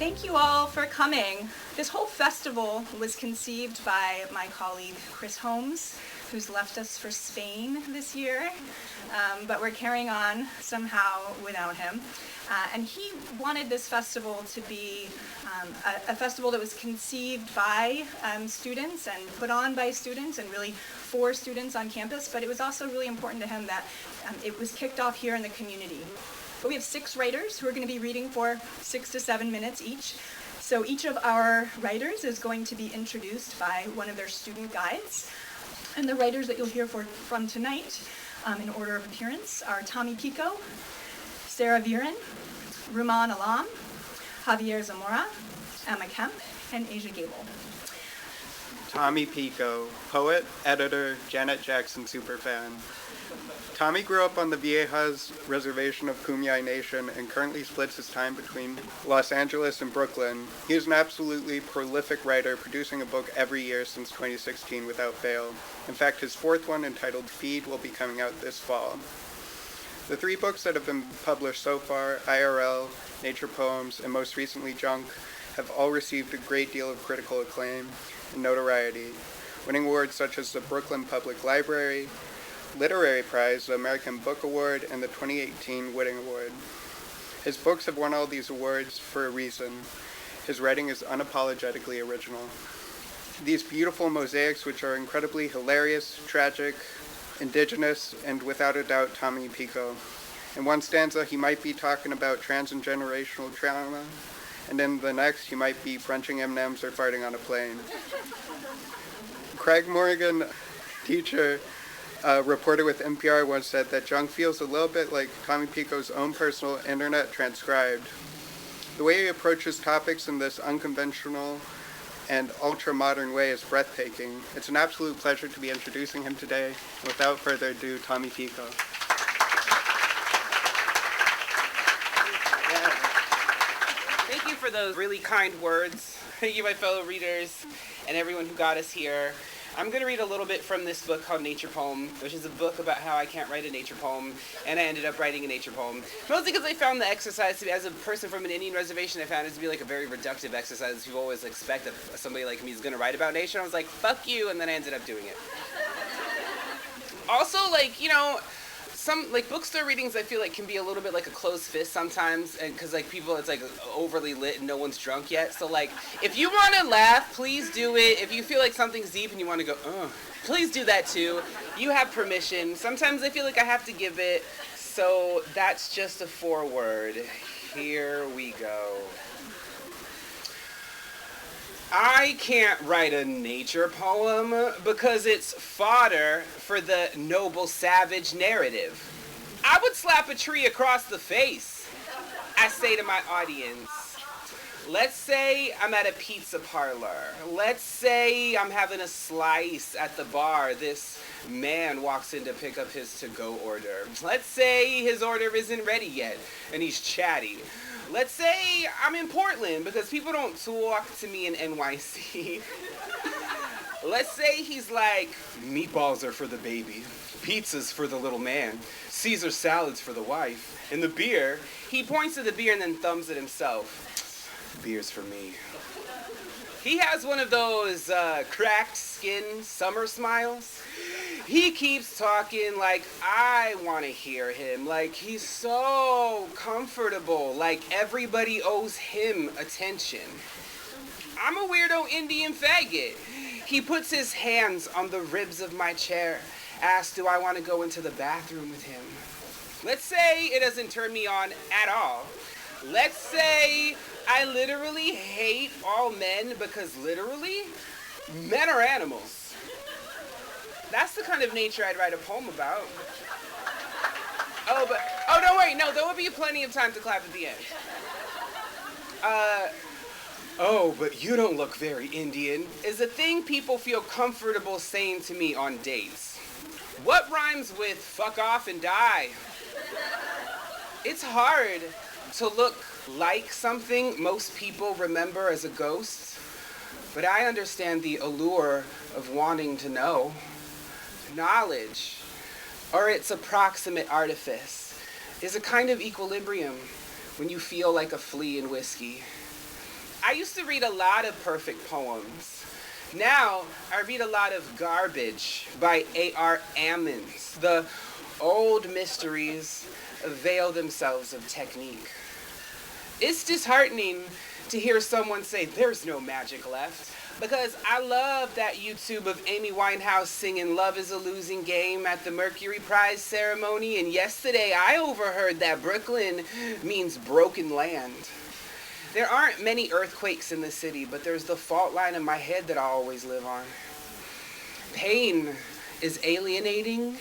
Thank you all for coming. This whole festival was conceived by my colleague Chris Holmes, who's left us for Spain this year, but we're carrying on somehow without him. And he wanted this festival to be a festival that was conceived by students and put on by students and really for students on campus, but it was also really important to him that it was kicked off here in the community. But we have 6 writers who are going to be reading for 6 to 7 minutes each. So each of our writers is going to be introduced by one of their student guides. And the writers that you'll hear from tonight, in order of appearance, are Tommy Pico, Sarah Viren, Rumaan Javier Zamora, Emma Kemp, and Asia Gabel. Tommy Pico, poet, editor, Janet Jackson superfan. Tommy grew up on the Viejas reservation of Kumeyaay Nation and currently splits his time between Los Angeles and Brooklyn. He is an absolutely prolific writer, producing a book every year since 2016 without fail. In fact, his 4th one, entitled Feed, will be coming out this fall. The 3 books that have been published so far, IRL, Nature Poems, and most recently Junk, have all received a great deal of critical acclaim and notoriety, winning awards such as the Brooklyn Public Library Literary Prize, the American Book Award, and the 2018 Whitting Award. His books have won all these awards for a reason. His writing is unapologetically original. These beautiful mosaics, which are incredibly hilarious, tragic, indigenous, and without a doubt Tommy Pico. In one stanza, he might be talking about trans and generational trauma, and in the next, he might be crunching M&Ms or farting on a plane. Craig Morgan, teacher, reporter with NPR, once said that Junk feels a little bit like Tommy Pico's own personal internet transcribed. The way he approaches topics in this unconventional and ultra-modern way is breathtaking. It's an absolute pleasure to be introducing him today. Without further ado, Tommy Pico. Thank you for those really kind words. Thank you, my fellow readers, and everyone who got us here. I'm going to read a little bit from this book called Nature Poem, which is a book about how I can't write a nature poem, and I ended up writing a nature poem. Mostly because I found the exercise to be, as a person from an Indian reservation, I found it to be like a very reductive exercise. People always expect that somebody like me is going to write about nature. I was like, fuck you, and then I ended up doing it. Also, some bookstore readings I feel like can be a little bit like a closed fist sometimes, and because people, it's overly lit and no one's drunk yet. So if you want to laugh, please do it. If you feel like something's deep and you want to go, please do that too. You have permission. Sometimes I feel like I have to give it. So that's just a foreword. Here we go. I can't write a nature poem because it's fodder for the noble savage narrative. I would slap a tree across the face. I say to my audience, let's say I'm at a pizza parlor. Let's say I'm having a slice at the bar. This man walks in to pick up his to-go order. Let's say his order isn't ready yet and he's chatty. Let's say I'm in Portland because people don't talk to me in NYC. Let's say he's like, meatballs are for the baby, pizzas for the little man, Caesar salads for the wife, and the beer, he points to the beer and then thumbs it himself. Beer's for me. He has one of those cracked skin summer smiles. He keeps talking like I want to hear him, like he's so comfortable, like everybody owes him attention. I'm a weirdo Indian faggot. He puts his hands on the ribs of my chair, asks do I want to go into the bathroom with him. Let's say it doesn't turn me on at all. Let's say I literally hate all men because literally, men are animals. That's the kind of nature I'd write a poem about. No, wait, no, there will be plenty of time to clap at the end. But you don't look very Indian, is a thing people feel comfortable saying to me on dates. What rhymes with fuck off and die? It's hard to look like something most people remember as a ghost, but I understand the allure of wanting to know. Knowledge, or its approximate artifice, is a kind of equilibrium when you feel like a flea in whiskey. I used to read a lot of perfect poems. Now, I read a lot of garbage by A.R. Ammons. The old mysteries avail themselves of technique. It's disheartening to hear someone say there's no magic left, because I love that YouTube of Amy Winehouse singing Love is a Losing Game at the Mercury Prize ceremony, and yesterday I overheard that Brooklyn means broken land. There aren't many earthquakes in the city, but there's the fault line in my head that I always live on. Pain is alienating,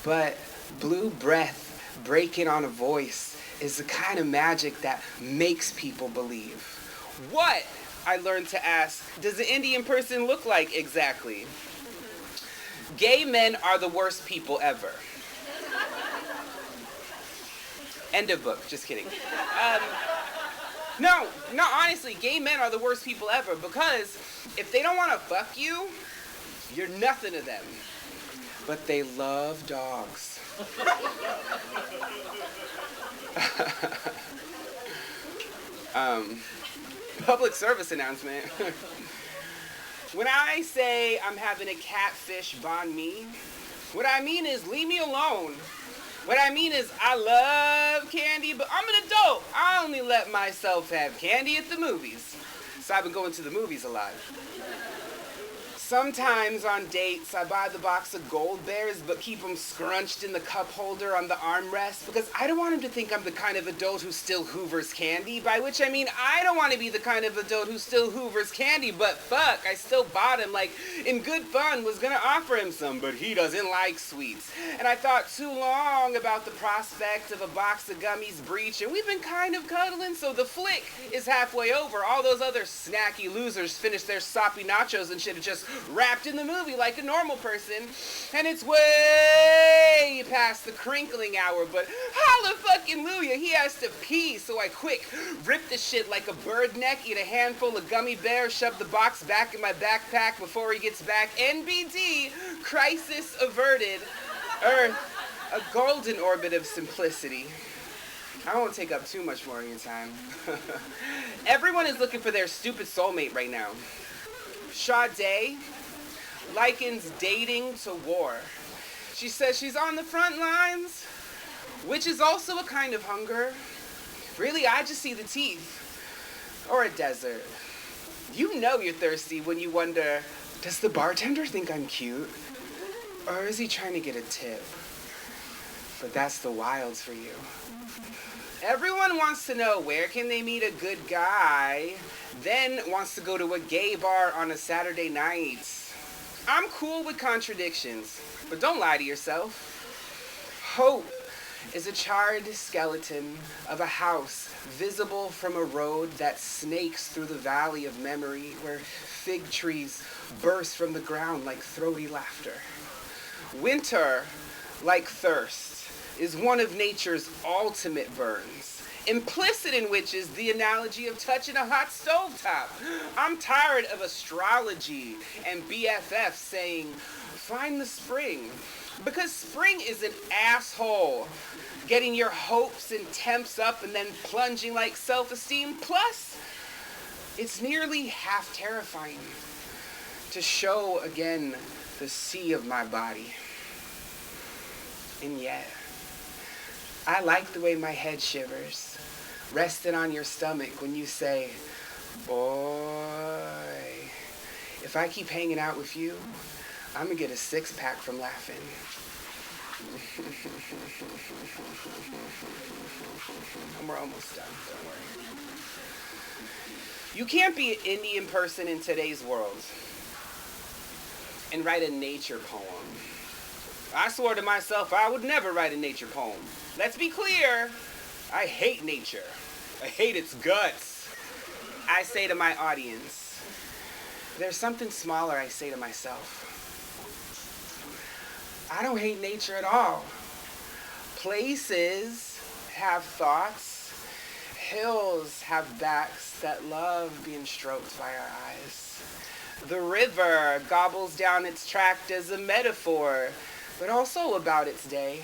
but blue breath breaking on a voice is the kind of magic that makes people believe. What, I learned to ask, does an Indian person look like exactly? Gay men are the worst people ever. End of book, just kidding. No, honestly, gay men are the worst people ever, because if they don't want to fuck you, you're nothing to them. But they love dogs. Public service announcement. When I say I'm having a catfish banh mi, what I mean is leave me alone. What I mean is I love candy, but I'm an adult. I only let myself have candy at the movies. So I've been going to the movies a lot. Sometimes on dates, I buy the box of Gold Bears, but keep them scrunched in the cup holder on the armrest, because I don't want him to think I'm the kind of adult who still hoovers candy, by which I mean I don't want to be the kind of adult who still hoovers candy, but fuck, I still bought him, like, in good fun, was gonna offer him some, but he doesn't like sweets. And I thought too long about the prospect of a box of gummies breach, and we've been kind of cuddling, so the flick is halfway over. All those other snacky losers finish their soppy nachos and shit, just wrapped in the movie like a normal person, and it's way past the crinkling hour, but hallelujah, he has to pee, so I quick rip the shit like a bird neck, eat a handful of gummy bears, shove the box back in my backpack before he gets back. NBD, crisis averted. Earth, a golden orbit of simplicity. I won't take up too much more of your time. Everyone is looking for their stupid soulmate right now. Sade likens dating to war. She says she's on the front lines, which is also a kind of hunger. Really, I just see the teeth. Or a desert. You know you're thirsty when you wonder, does the bartender think I'm cute? Or is he trying to get a tip? But that's the wilds for you. Everyone wants to know where can they meet a good guy, then wants to go to a gay bar on a Saturday night. I'm cool with contradictions, but don't lie to yourself. Hope is a charred skeleton of a house visible from a road that snakes through the valley of memory, where fig trees burst from the ground like throaty laughter. Winter, like thirst, is one of nature's ultimate burns, implicit in which is the analogy of touching a hot stovetop. I'm tired of astrology and BFF saying, find the spring, because spring is an asshole, getting your hopes and temps up and then plunging like self-esteem. Plus, it's nearly half terrifying to show again the sea of my body. And yet, I like the way my head shivers, resting on your stomach when you say, boy, if I keep hanging out with you, I'm gonna get a six-pack from laughing. And we're almost done, don't worry. You can't be an Indian person in today's world and write a nature poem. I swore to myself I would never write a nature poem. Let's be clear, I hate nature. I hate its guts. I say to my audience, there's something smaller I say to myself. I don't hate nature at all. Places have thoughts. Hills have backs that love being stroked by our eyes. The river gobbles down its tract as a metaphor, but also about its day.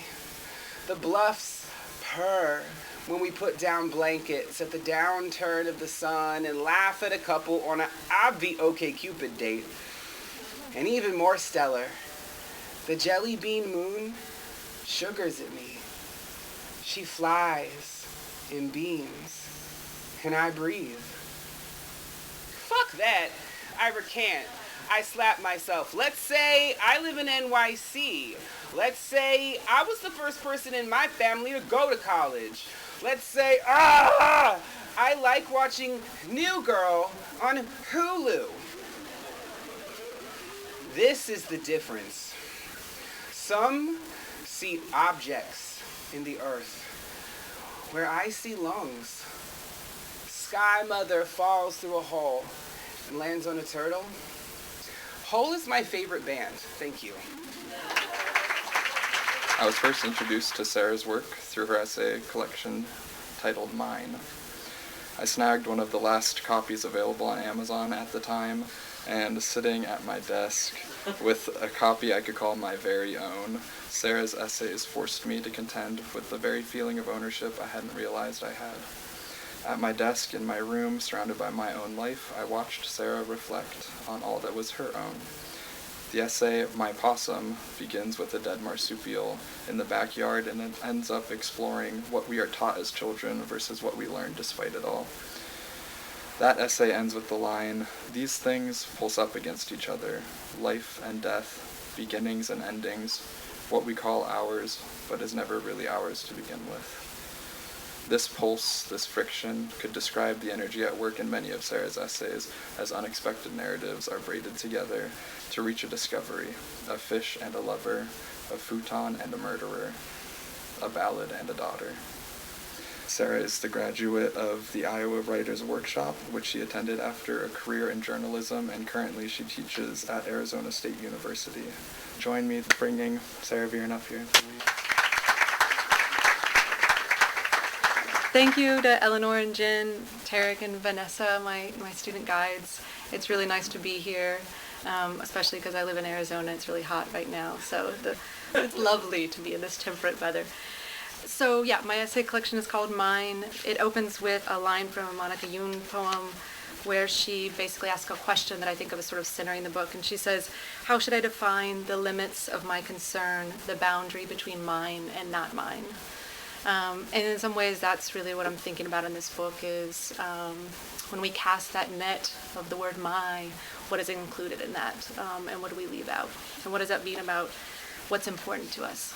The bluffs purr when we put down blankets at the downturn of the sun and laugh at a couple on an obvi OkCupid date. And even more stellar, the jelly bean moon sugars at me. She flies in beams, and I breathe. Fuck that. I recant. I slap myself. Let's say I live in NYC. Let's say I was the first person in my family to go to college. Let's say, I like watching New Girl on Hulu. This is the difference. Some see objects in the earth, where I see lungs. Sky Mother falls through a hole and lands on a turtle. Hole is my favorite band. Thank you. I was first introduced to Sarah's work through her essay collection titled Mine. I snagged one of the last copies available on Amazon at the time, and sitting at my desk with a copy I could call my very own, Sarah's essays forced me to contend with the very feeling of ownership I hadn't realized I had. At my desk in my room, surrounded by my own life, I watched Sarah reflect on all that was her own. The essay, My Possum, begins with a dead marsupial in the backyard, and it ends up exploring what we are taught as children versus what we learn despite it all. That essay ends with the line, "These things pulse up against each other, life and death, beginnings and endings, what we call ours, but is never really ours to begin with." This pulse, this friction, could describe the energy at work in many of Sarah's essays as unexpected narratives are braided together to reach a discovery, a fish and a lover, a futon and a murderer, a ballad and a daughter. Sarah is the graduate of the Iowa Writers Workshop, which she attended after a career in journalism, and currently she teaches at Arizona State University. Join me in bringing Sarah Viren up here. Thank you to Eleanor and Jen, Terrek and Vanessa, my student guides. It's really nice to be here, especially because I live in Arizona. It's really hot right now, so it's lovely to be in this temperate weather. So yeah, my essay collection is called Mine. It opens with a line from a Monica Yoon poem where she basically asks a question that I think of as sort of centering the book. And she says, how should I define the limits of my concern, the boundary between mine and not mine? And in some ways, that's really what I'm thinking about in this book is when we cast that net of the word my, what is included in that? And what do we leave out? And what does that mean about what's important to us?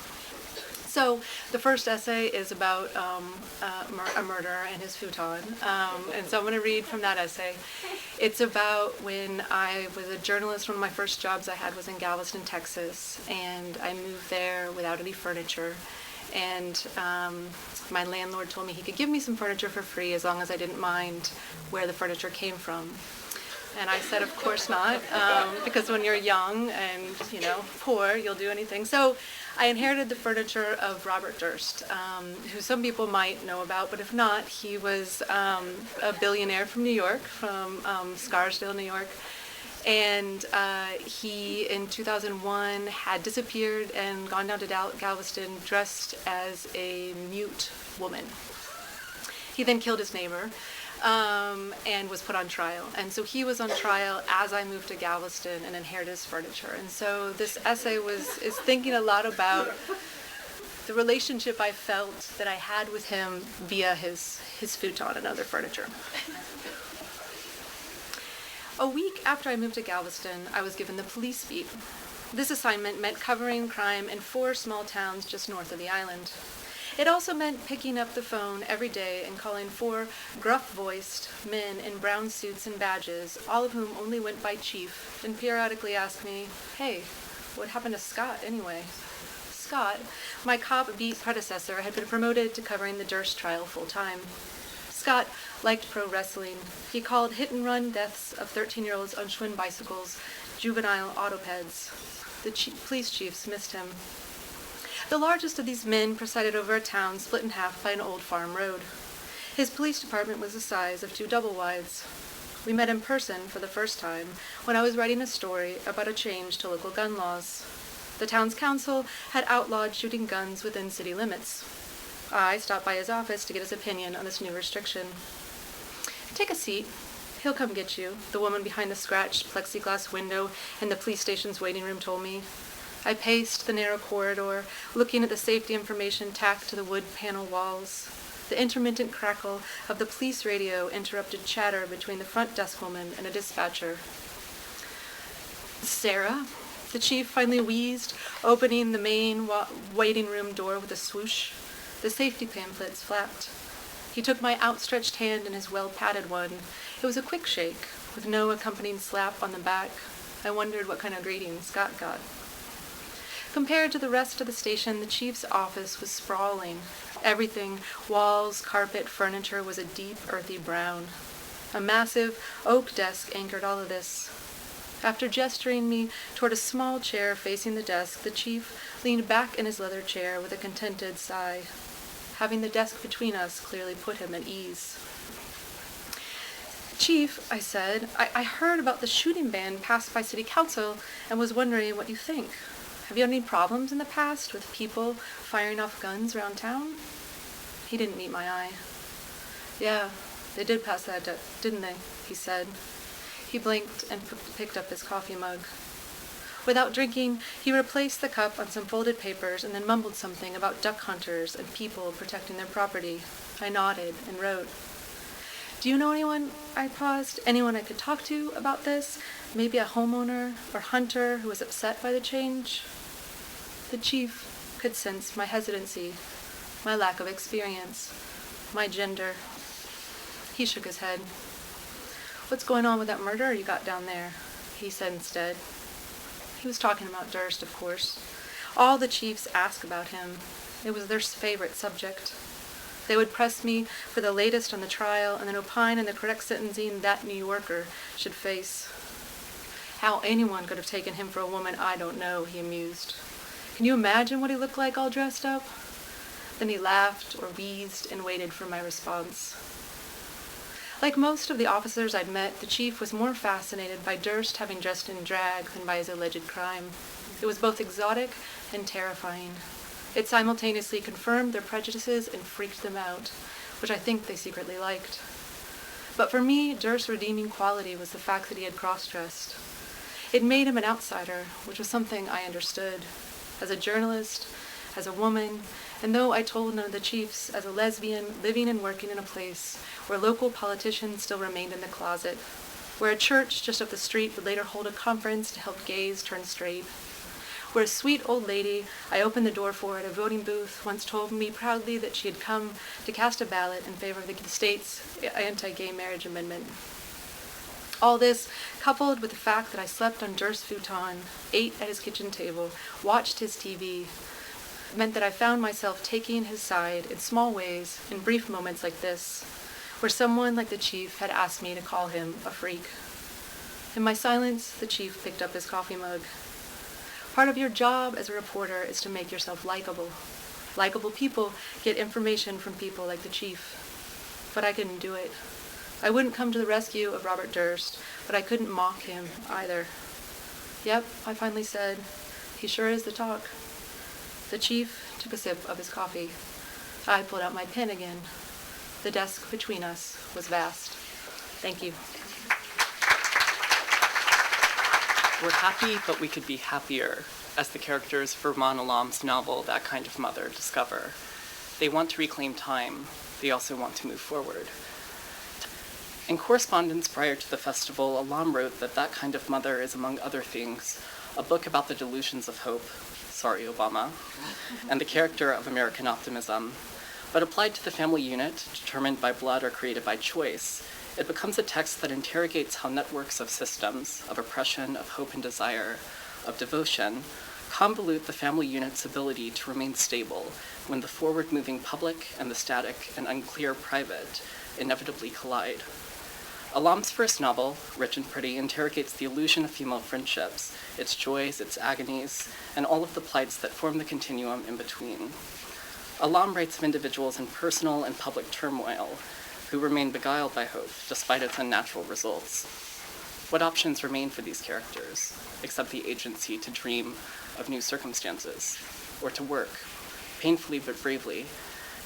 So the first essay is about a murderer and his futon. And so I'm going to read from that essay. It's about when I was a journalist. One of my first jobs I had was in Galveston, Texas. And I moved there without any furniture. And my landlord told me he could give me some furniture for free as long as I didn't mind where the furniture came from. And I said, of course not, because when you're young and, poor, you'll do anything. So I inherited the furniture of Robert Durst, who some people might know about, but if not, he was a billionaire from New York, from Scarsdale, New York. And he, in 2001, had disappeared and gone down to Galveston dressed as a mute woman. He then killed his neighbor and was put on trial. And so he was on trial as I moved to Galveston and inherited his furniture. And so this essay is thinking a lot about the relationship I felt that I had with him via his futon and other furniture. A week after I moved to Galveston, I was given the police beat. This assignment meant covering crime in 4 small towns just north of the island. It also meant picking up the phone every day and calling 4 gruff-voiced men in brown suits and badges, all of whom only went by chief, and periodically asked me, hey, what happened to Scott anyway? Scott, my cop beat predecessor, had been promoted to covering the Durst trial full-time. Scott liked pro wrestling. He called hit-and-run deaths of 13-year-olds on Schwinn bicycles juvenile autopeds. The police chiefs missed him. The largest of these men presided over a town split in half by an old farm road. His police department was the size of 2 double-wides. We met in person for the first time when I was writing a story about a change to local gun laws. The town's council had outlawed shooting guns within city limits. I stopped by his office to get his opinion on this new restriction. "Take a seat. He'll come get you," the woman behind the scratched plexiglass window in the police station's waiting room told me. I paced the narrow corridor, looking at the safety information tacked to the wood panel walls. The intermittent crackle of the police radio interrupted chatter between the front desk woman and a dispatcher. "Sarah?" the chief finally wheezed, opening the main waiting room door with a swoosh. The safety pamphlets flapped. He took my outstretched hand in his well-padded one. It was a quick shake, with no accompanying slap on the back. I wondered what kind of greeting Scott got. Compared to the rest of the station, the chief's office was sprawling. Everything, walls, carpet, furniture, was a deep, earthy brown. A massive oak desk anchored all of this. After gesturing me toward a small chair facing the desk, the chief leaned back in his leather chair with a contented sigh. Having the desk between us clearly put him at ease. "Chief," I said, I heard about the shooting ban passed by City Council and was wondering what you think. Have you had any problems in the past with people firing off guns around town?" He didn't meet my eye. "Yeah, they did pass that, didn't they?" he said. He blinked and picked up his coffee mug. Without drinking, he replaced the cup on some folded papers and then mumbled something about duck hunters and people protecting their property. I nodded and wrote. "Do you know anyone," I paused, "anyone I could talk to about this? Maybe a homeowner or hunter who was upset by the change?" The chief could sense my hesitancy, my lack of experience, my gender. He shook his head. "What's going on with that murder you got down there?" he said instead. He was talking about Durst, of course. All the chiefs asked about him. It was their favorite subject. They would press me for the latest on the trial and then opine on the correct sentencing that New Yorker should face. How anyone could have taken him for a woman, I don't know, he amused. Can you imagine what he looked like all dressed up? Then he laughed or wheezed and waited for my response. Like most of the officers I'd met, the chief was more fascinated by Durst having dressed in drag than by his alleged crime. It was both exotic and terrifying. It simultaneously confirmed their prejudices and freaked them out, which I think they secretly liked. But for me, Durst's redeeming quality was the fact that he had cross-dressed. It made him an outsider, which was something I understood. As a journalist, as a woman, and though I told none of the chiefs, as a lesbian living and working in a place where local politicians still remained in the closet, where a church just up the street would later hold a conference to help gays turn straight, where a sweet old lady I opened the door for at a voting booth once told me proudly that she had come to cast a ballot in favor of the state's anti-gay marriage amendment. All this, coupled with the fact that I slept on Durst's futon, ate at his kitchen table, watched his TV, meant that I found myself taking his side in small ways in brief moments like this, where someone like the chief had asked me to call him a freak. In my silence, the chief picked up his coffee mug. Part of your job as a reporter is to make yourself likable. Likable people get information from people like the chief. But I couldn't do it. I wouldn't come to the rescue of Robert Durst, but I couldn't mock him either. "Yep," I finally said. "He sure is the talk." The chief took a sip of his coffee. I pulled out my pen again. The desk between us was vast. Thank you. We're happy, but we could be happier, as the characters of Rumaan Alam's novel, That Kind of Mother, discover. They want to reclaim time. They also want to move forward. In correspondence prior to the festival, Alam wrote that That Kind of Mother is, among other things, a book about the delusions of hope, sorry, Obama, and the character of American optimism. But applied to the family unit, determined by blood or created by choice, it becomes a text that interrogates how networks of systems, of oppression, of hope and desire, of devotion, convolute the family unit's ability to remain stable when the forward-moving public and the static and unclear private inevitably collide. Alam's first novel, Rich and Pretty, interrogates the illusion of female friendships, its joys, its agonies, and all of the plights that form the continuum in between. Alam writes of individuals in personal and public turmoil who remain beguiled by hope despite its unnatural results. What options remain for these characters, except the agency to dream of new circumstances, or to work, painfully but bravely,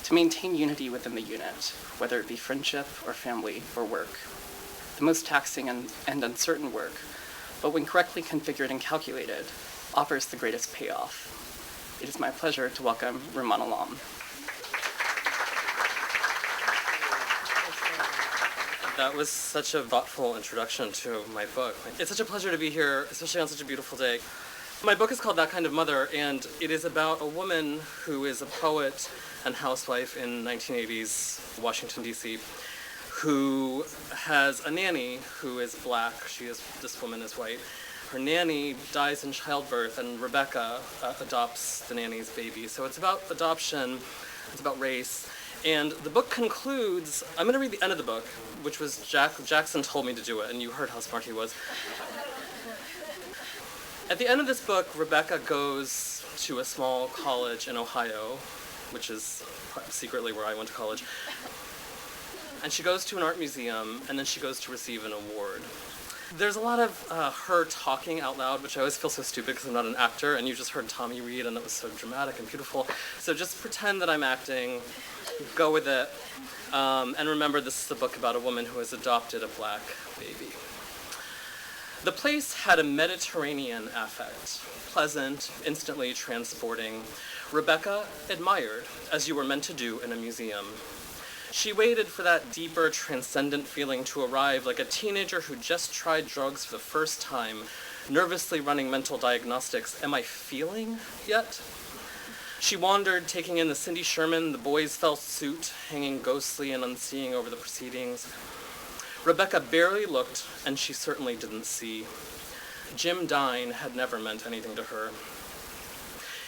to to maintain unity within the unit, whether it be friendship or family or work. The most taxing and uncertain work, but when correctly configured and calculated, offers the greatest payoff. It is my pleasure to welcome Rumaan Alam. That was such a thoughtful introduction to my book. It's such a pleasure to be here, especially on such a beautiful day. My book is called That Kind of Mother, and it is about a woman who is a poet and housewife in 1980s Washington, D.C., who has a nanny who is black. This woman is white. Her nanny dies in childbirth, and Rebecca adopts the nanny's baby. So it's about adoption, it's about race. And the book concludes, I'm going to read the end of the book, which was Jackson told me to do it, and you heard how smart he was. At the end of this book, Rebecca goes to a small college in Ohio, which is secretly where I went to college. And she goes to an art museum, and then she goes to receive an award. There's a lot of her talking out loud, which I always feel so stupid because I'm not an actor, and you just heard Tommy read, and that was so dramatic and beautiful. So just pretend that I'm acting, go with it, and remember this is a book about a woman who has adopted a black baby. The place had a Mediterranean affect, pleasant, instantly transporting. Rebecca admired, as you were meant to do in a museum. She waited for that deeper, transcendent feeling to arrive, like a teenager who just tried drugs for the first time, nervously running mental diagnostics. Am I feeling yet? She wandered, taking in the Cindy Sherman, the boy's felt suit, hanging ghostly and unseeing over the proceedings. Rebecca barely looked, and she certainly didn't see. Jim Dine had never meant anything to her.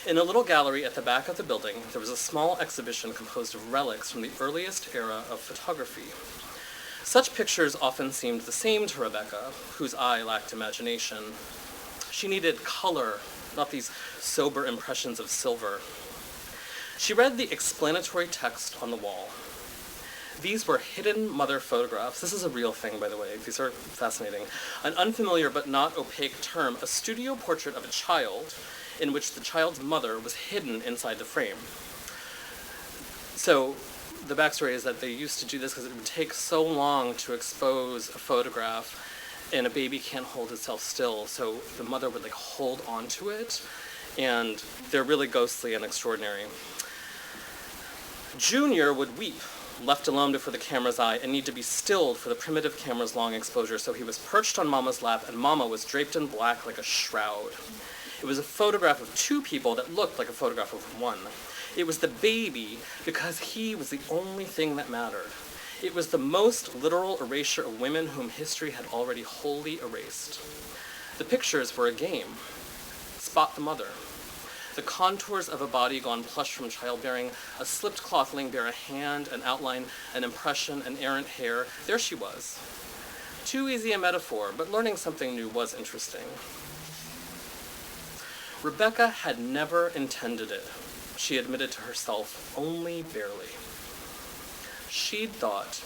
In a little gallery at the back of the building, there was a small exhibition composed of relics from the earliest era of photography. Such pictures often seemed the same to Rebecca, whose eye lacked imagination. She needed color, not these sober impressions of silver. She read the explanatory text on the wall. These were hidden mother photographs. This is a real thing, by the way. These are fascinating. An unfamiliar but not opaque term, a studio portrait of a child in which the child's mother was hidden inside the frame. So the backstory is that they used to do this because it would take so long to expose a photograph, and a baby can't hold itself still, so the mother would hold on to it, and they're really ghostly and extraordinary. Junior would weep, left alone before the camera's eye, and need to be stilled for the primitive camera's long exposure, so he was perched on Mama's lap, and Mama was draped in black like a shroud. It was a photograph of two people that looked like a photograph of one. It was the baby because he was the only thing that mattered. It was the most literal erasure of women whom history had already wholly erased. The pictures were a game. Spot the mother. The contours of a body gone plush from childbearing, a slipped cloth laying bare, a hand, an outline, an impression, an errant hair. There she was. Too easy a metaphor, but learning something new was interesting. Rebecca had never intended it, she admitted to herself, only barely. She'd thought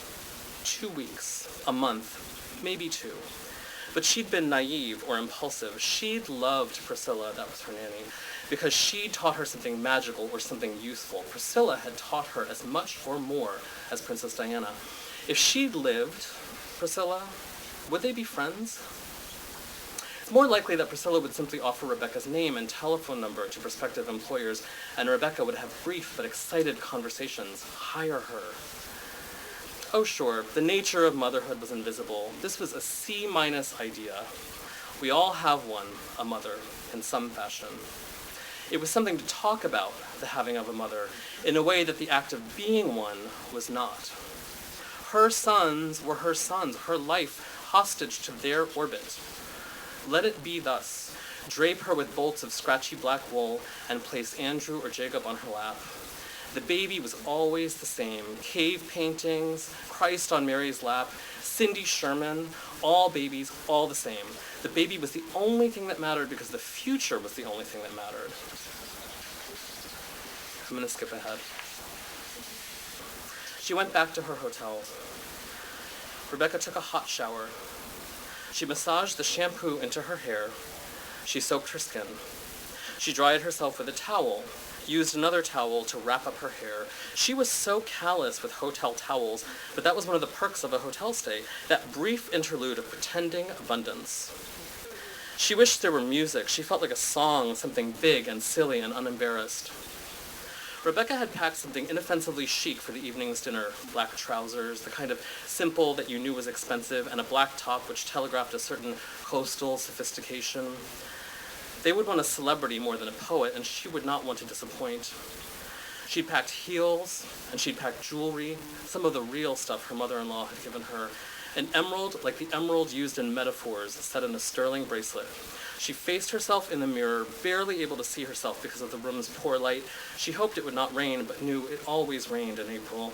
2 weeks, a month, maybe 2. But she'd been naive or impulsive. She'd loved Priscilla, that was her nanny, because she taught her something magical or something useful. Priscilla had taught her as much or more as Princess Diana. If she'd lived Priscilla, would they be friends? It's more likely that Priscilla would simply offer Rebecca's name and telephone number to prospective employers, and Rebecca would have brief but excited conversations. Hire her. Oh sure, the nature of motherhood was invisible. This was a C- idea. We all have one, a mother, in some fashion. It was something to talk about, the having of a mother, in a way that the act of being one was not. Her sons were her sons, her life hostage to their orbit. Let it be thus. Drape her with bolts of scratchy black wool and place Andrew or Jacob on her lap. The baby was always the same. Cave paintings, Christ on Mary's lap, Cindy Sherman, all babies, all the same. The baby was the only thing that mattered because the future was the only thing that mattered. I'm going to skip ahead. She went back to her hotel. Rebecca took a hot shower. She massaged the shampoo into her hair. She soaked her skin. She dried herself with a towel, used another towel to wrap up her hair. She was so callous with hotel towels, but that was one of the perks of a hotel stay, that brief interlude of pretending abundance. She wished there were music. She felt like a song, something big and silly and unembarrassed. Rebecca had packed something inoffensively chic for the evening's dinner. Black trousers, the kind of simple that you knew was expensive, and a black top which telegraphed a certain coastal sophistication. They would want a celebrity more than a poet, and she would not want to disappoint. She'd packed heels, and she'd packed jewelry, some of the real stuff her mother-in-law had given her. An emerald, like the emerald used in metaphors, set in a sterling bracelet. She faced herself in the mirror, barely able to see herself because of the room's poor light. She hoped it would not rain, but knew it always rained in April.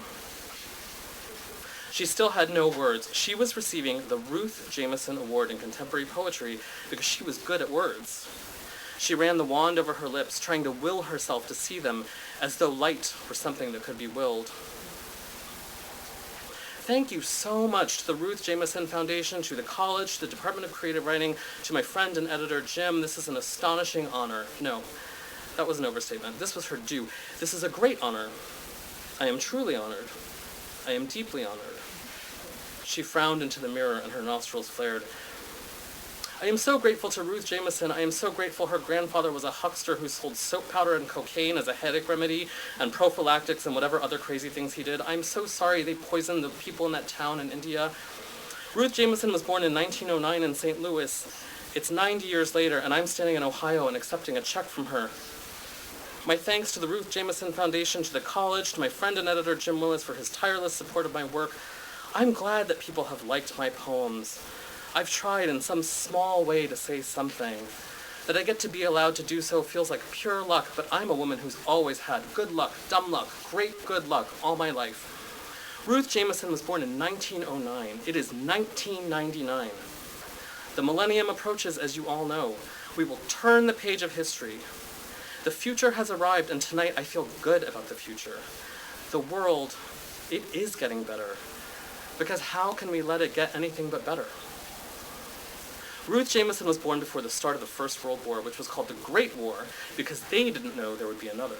She still had no words. She was receiving the Ruth Jameson Award in Contemporary Poetry because she was good at words. She ran the wand over her lips, trying to will herself to see them, as though light were something that could be willed. Thank you so much to the Ruth Jameson Foundation, to the college, to the Department of Creative Writing, to my friend and editor, Jim. This is an astonishing honor. No, that was an overstatement. This was her due. This is a great honor. I am truly honored. I am deeply honored. She frowned into the mirror and her nostrils flared. I am so grateful to Ruth Jameson. I am so grateful her grandfather was a huckster who sold soap powder and cocaine as a headache remedy and prophylactics and whatever other crazy things he did. I'm so sorry they poisoned the people in that town in India. Ruth Jameson was born in 1909 in St. Louis. It's 90 years later, and I'm standing in Ohio and accepting a check from her. My thanks to the Ruth Jameson Foundation, to the college, to my friend and editor Jim Willis for his tireless support of my work. I'm glad that people have liked my poems. I've tried in some small way to say something. That I get to be allowed to do so feels like pure luck, but I'm a woman who's always had good luck, dumb luck, great good luck all my life. Ruth Jameson was born in 1909. It is 1999. The millennium approaches, as you all know. We will turn the page of history. The future has arrived, and tonight I feel good about the future. The world, it is getting better. Because how can we let it get anything but better? Ruth Jameson was born before the start of the First World War, which was called the Great War, because they didn't know there would be another.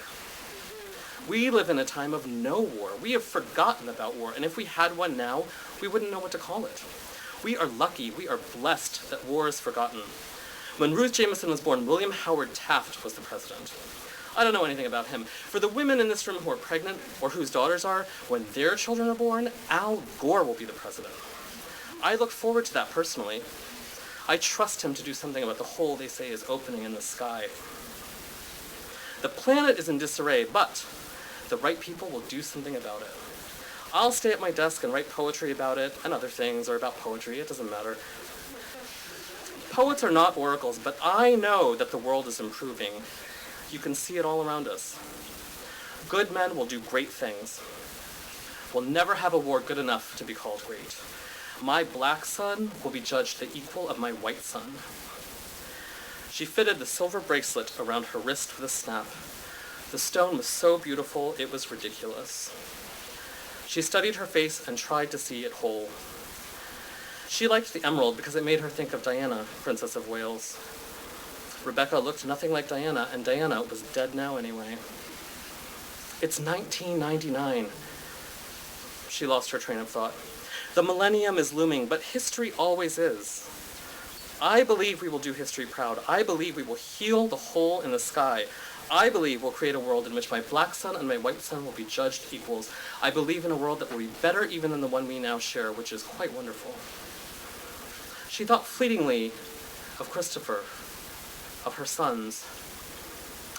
We live in a time of no war. We have forgotten about war, and if we had one now, we wouldn't know what to call it. We are lucky, we are blessed that war is forgotten. When Ruth Jameson was born, William Howard Taft was the president. I don't know anything about him. For the women in this room who are pregnant, or whose daughters are, when their children are born, Al Gore will be the president. I look forward to that personally. I trust him to do something about the hole they say is opening in the sky. The planet is in disarray, but the right people will do something about it. I'll stay at my desk and write poetry about it, and other things, or about poetry, it doesn't matter. Poets are not oracles, but I know that the world is improving. You can see it all around us. Good men will do great things. We'll never have a war good enough to be called great. My black son will be judged the equal of my white son. She fitted the silver bracelet around her wrist with a snap. The stone was so beautiful, it was ridiculous. She studied her face and tried to see it whole. She liked the emerald because it made her think of Diana, Princess of Wales. Rebecca looked nothing like Diana, and Diana was dead now anyway. It's 1999. She lost her train of thought. The millennium is looming, but history always is. I believe we will do history proud. I believe we will heal the hole in the sky. I believe we'll create a world in which my black son and my white son will be judged equals. I believe in a world that will be better even than the one we now share, which is quite wonderful. She thought fleetingly of Christopher, of her sons.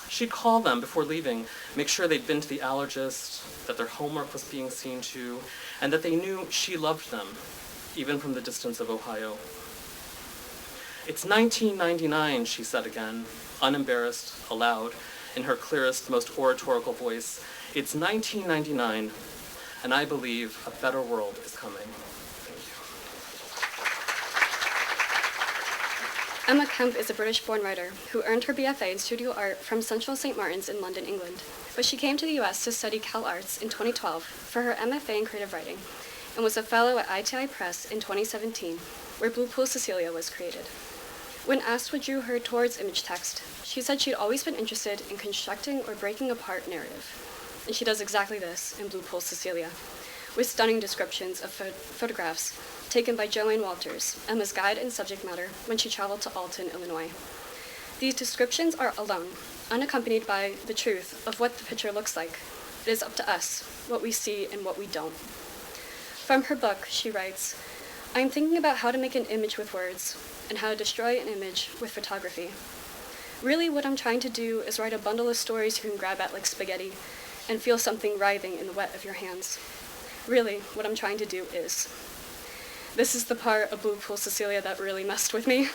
She'd call them before leaving, make sure they'd been to the allergist, that their homework was being seen to, and that they knew she loved them, even from the distance of Ohio. It's 1999, she said again, unembarrassed, aloud, in her clearest, most oratorical voice. It's 1999, and I believe a better world is coming. Emma Kemp is a British-born writer who earned her BFA in studio art from Central St. Martin's in London, England. But she came to the US to study CalArts in 2012 for her MFA in creative writing and was a fellow at ITI Press in 2017, where Blue Pool Cecilia was created. When asked what drew her towards image text, she said she'd always been interested in constructing or breaking apart narrative. And she does exactly this in Blue Pool Cecilia, with stunning descriptions of photographs taken by Joanne Walters, Emma's guide and subject matter, when she traveled to Alton, Illinois. These descriptions are alone, unaccompanied by the truth of what the picture looks like. It is up to us, what we see and what we don't. From her book, she writes, "I'm thinking about how to make an image with words, and how to destroy an image with photography. Really, what I'm trying to do is write a bundle of stories you can grab at like spaghetti, and feel something writhing in the wet of your hands. Really, what I'm trying to do is." This is the part of Blue Pool Cecilia that really messed with me.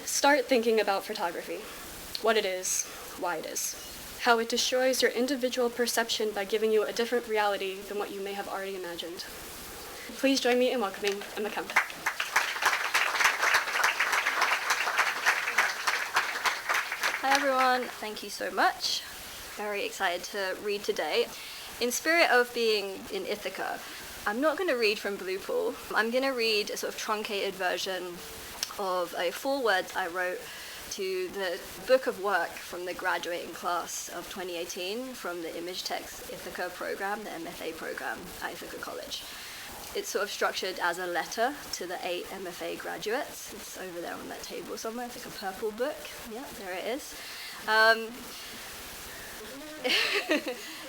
Start thinking about photography, what it is, why it is, how it destroys your individual perception by giving you a different reality than what you may have already imagined. Please join me in welcoming Emma Kemp. Hi everyone, thank you so much. Very excited to read today. In spirit of being in Ithaca, I'm not going to read from Blue Pool. I'm going to read a sort of truncated version of a 4 words I wrote to the book of work from the graduating class of 2018 from the Image Text Ithaca program, the MFA program at Ithaca College. It's sort of structured as a letter to the 8 MFA graduates. It's over there on that table somewhere. It's like a purple book. Yeah, there it is.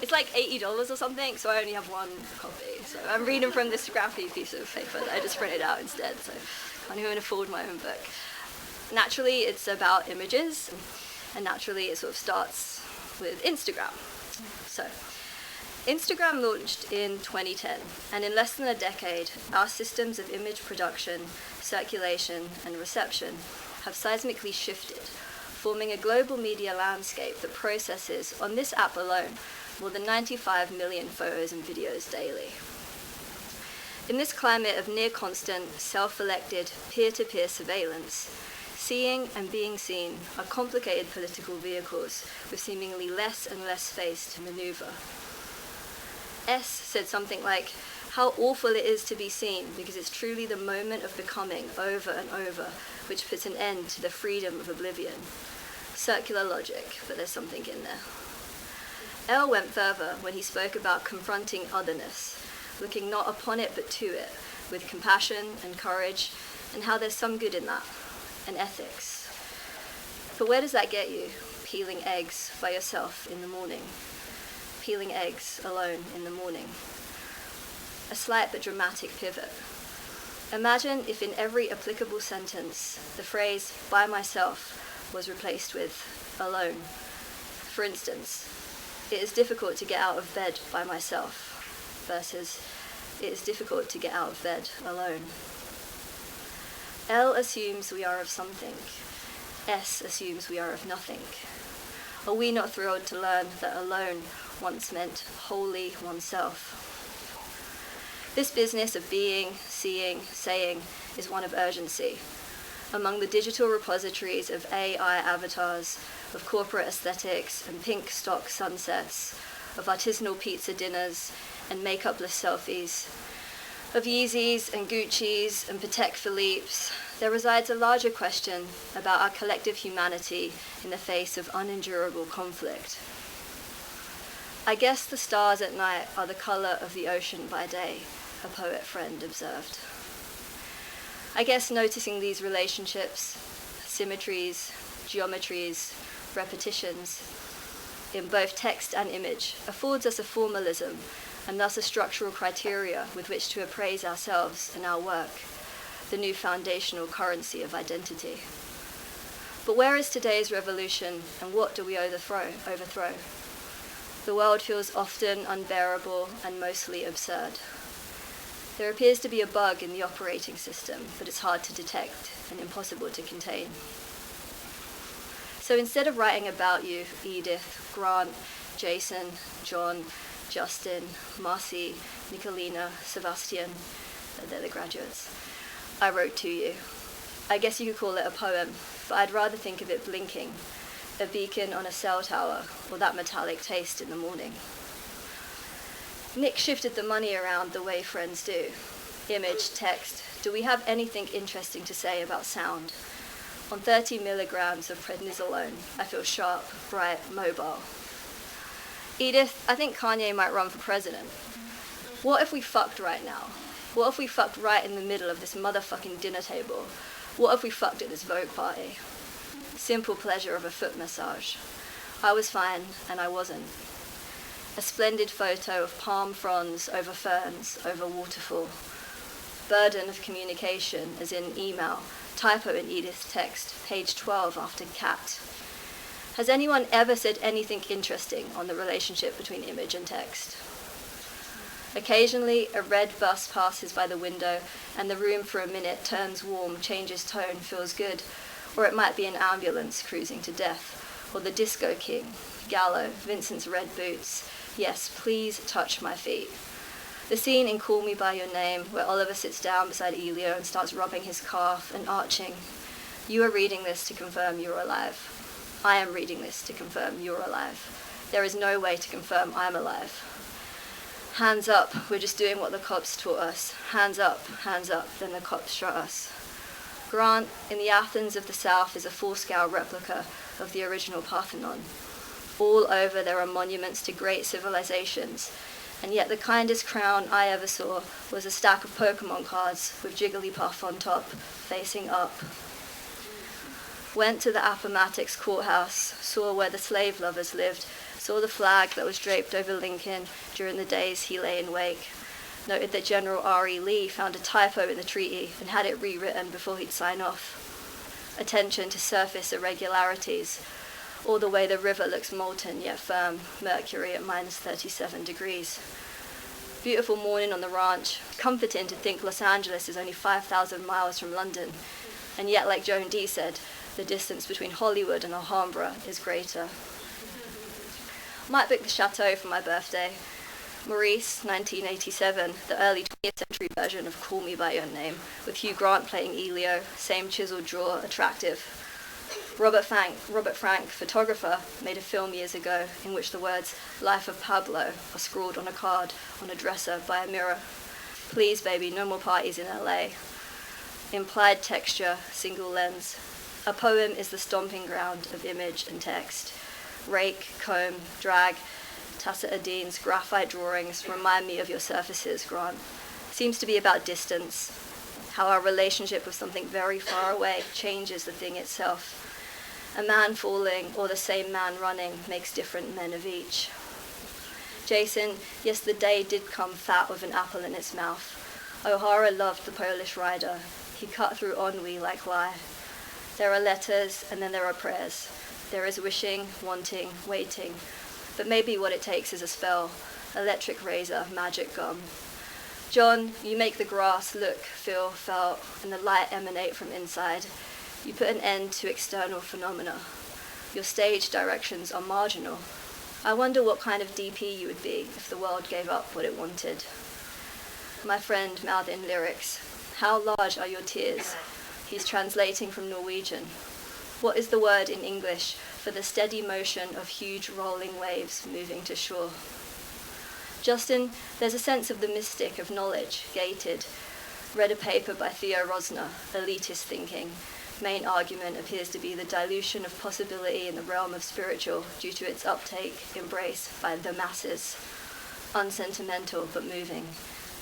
It's like $80 or something, so I only have 1 copy. So I'm reading from this scrappy piece of paper that I just printed out instead, so I can't even afford my own book. Naturally, it's about images, and naturally it sort of starts with Instagram. So, Instagram launched in 2010, and in less than a decade, our systems of image production, circulation, and reception have seismically shifted, forming a global media landscape that processes, on this app alone, more than 95 million photos and videos daily. In this climate of near-constant, self-elected, peer-to-peer surveillance, seeing and being seen are complicated political vehicles with seemingly less and less space to maneuver. S said something like, "How awful it is to be seen, because it's truly the moment of becoming over and over, which puts an end to the freedom of oblivion." Circular logic, but there's something in there. L went further when he spoke about confronting otherness, looking not upon it but to it, with compassion and courage, and how there's some good in that, and ethics. But where does that get you? Peeling eggs by yourself in the morning. Peeling eggs alone in the morning. A slight but dramatic pivot. Imagine if in every applicable sentence, the phrase "by myself" was replaced with "alone." For instance, "It is difficult to get out of bed by myself," versus "It is difficult to get out of bed alone." L assumes we are of something. S assumes we are of nothing. Are we not thrilled to learn that alone once meant wholly oneself? This business of being, seeing, saying is one of urgency. Among the digital repositories of AI avatars, of corporate aesthetics and pink stock sunsets, of artisanal pizza dinners and makeupless selfies, of Yeezys and Gucci's and Patek Philippe's, there resides a larger question about our collective humanity in the face of unendurable conflict. "I guess the stars at night are the color of the ocean by day," a poet friend observed. I guess noticing these relationships, symmetries, geometries, repetitions, in both text and image, affords us a formalism and thus a structural criteria with which to appraise ourselves and our work, the new foundational currency of identity. But where is today's revolution, and what do we overthrow? The world feels often unbearable and mostly absurd. There appears to be a bug in the operating system, but it's hard to detect and impossible to contain. So instead of writing about you, Edith, Grant, Jason, John, Justin, Marcy, Nicolina, Sebastian, they're the graduates, I wrote to you. I guess you could call it a poem, but I'd rather think of it blinking, a beacon on a cell tower, or that metallic taste in the morning. Nick shifted the money around the way friends do. Image, text, do we have anything interesting to say about sound? On 30 milligrams of prednisolone, I feel sharp, bright, mobile. Edith, I think Kanye might run for president. What if we fucked right now? What if we fucked right in the middle of this motherfucking dinner table? What if we fucked at this Vogue party? Simple pleasure of a foot massage. I was fine, and I wasn't. A splendid photo of palm fronds over ferns, over waterfall. Burden of communication, as in email, typo in Edith's text, page 12 after cat. Has anyone ever said anything interesting on the relationship between image and text? Occasionally, a red bus passes by the window, and the room for a minute turns warm, changes tone, feels good. Or it might be an ambulance cruising to death, or the Disco King, Gallo, Vincent's red boots. Yes, please touch my feet. The scene in Call Me By Your Name, where Oliver sits down beside Elio and starts rubbing his calf and arching. You are reading this to confirm you're alive. I am reading this to confirm you're alive. There is no way to confirm I'm alive. Hands up, we're just doing what the cops taught us. Hands up, then the cops shot us. Grant, in the Athens of the South, is a full-scale replica of the original Parthenon. All over there are monuments to great civilizations, and yet the kindest crown I ever saw was a stack of Pokemon cards with Jigglypuff on top, facing up. Went to the Appomattox courthouse, saw where the slave lovers lived, saw the flag that was draped over Lincoln during the days he lay in wake. Noted that General R.E. Lee found a typo in the treaty and had it rewritten before he'd sign off. Attention to surface irregularities, or the way the river looks molten yet firm, mercury at minus 37 degrees. Beautiful morning on the ranch, comforting to think Los Angeles is only 5,000 miles from London, and yet, like Joan D. said, the distance between Hollywood and Alhambra is greater. Might book the chateau for my birthday. Maurice, 1987, the early 20th century version of Call Me By Your Name, with Hugh Grant playing Elio, same chiseled jaw, attractive. Robert Frank, photographer, made a film years ago in which the words "Life of Pablo" are scrawled on a card on a dresser by a mirror. Please, baby, no more parties in LA. Implied texture, single lens. A poem is the stomping ground of image and text. Rake, comb, drag, Tacit Adin's graphite drawings remind me of your surfaces, Grant. Seems to be about distance, how our relationship with something very far away changes the thing itself. A man falling or the same man running makes different men of each. Jason, yes, the day did come fat with an apple in its mouth. O'Hara loved the Polish rider. He cut through ennui like lie. There are letters and then there are prayers. There is wishing, wanting, waiting. But maybe what it takes is a spell, electric razor, magic gum. John, you make the grass look, feel, felt, and the light emanate from inside. You put an end to external phenomena. Your stage directions are marginal. I wonder what kind of DP you would be if the world gave up what it wanted. My friend mouthed in lyrics. How large are your tears? He's translating from Norwegian. What is the word in English for the steady motion of huge rolling waves moving to shore? Justin, there's a sense of the mystic of knowledge, gated. Read a paper by Theo Rosner, elitist thinking. Main argument appears to be the dilution of possibility in the realm of spiritual due to its uptake, embrace by the masses. Unsentimental but moving.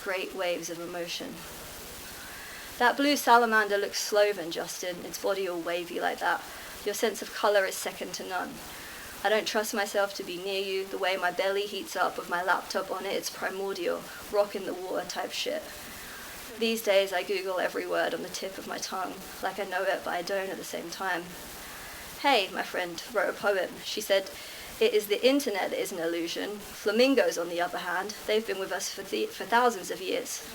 Great waves of emotion. That blue salamander looks Sloven, Justin, its body all wavy like that. Your sense of colour is second to none. I don't trust myself to be near you. The way my belly heats up with my laptop on it, it's primordial, rock in the water type shit. These days I Google every word on the tip of my tongue, like I know it but I don't at the same time. Hey, my friend wrote a poem. She said, it is the internet that is an illusion. Flamingos, on the other hand, they've been with us for thousands of years.